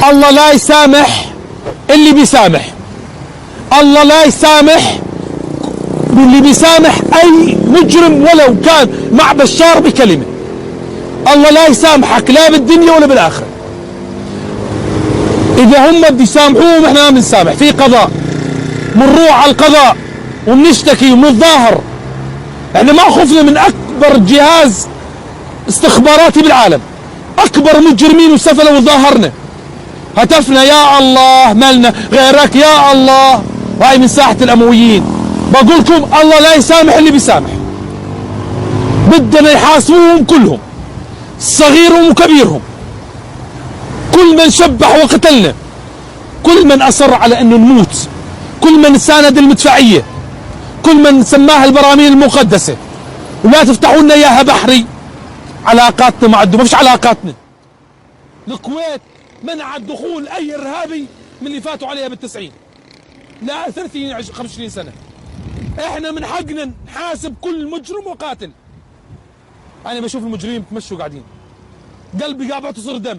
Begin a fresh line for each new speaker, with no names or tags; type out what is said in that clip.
الله لا يسامح اللي بيسامح، الله لا يسامح واللي بيسامح اي مجرم ولو كان مع بشار بكلمة. الله لا يسامحك لا بالدنيا ولا بالاخرة. اذا هم بده يسامحوهم احنا ما بنسامح، في قضاء، بنروح على القضاء وبنشتكي وبنتظاهر. احنا ما خفنا من اكبر جهاز استخباراتي بالعالم، اكبر مجرمين وسفلة وظاهرنا، هتفنا يا الله مالنا غيرك يا الله. وهي من ساحة الامويين. بقول لكم الله لا يسامح اللي بيسامح، بدنا يحاسبوهم كلهم صغيرهم وكبيرهم، كل من شبح وقتلنا، كل من اصر على انه نموت، كل من ساند المدفعية، كل من سماها البراميل المقدسة. ولا تفتحوا لنا اياها بحري. علاقاتنا مع الدول مش علاقاتنا. الكويت منعت دخول اي ارهابي من اللي فاتوا عليها بالتسعين لا 30 25 سنة. احنا من حقنا نحاسب كل مجرم وقاتل. انا بشوف المجرمين بتمشوا قاعدين قلبي قاعد بيعتصر دم.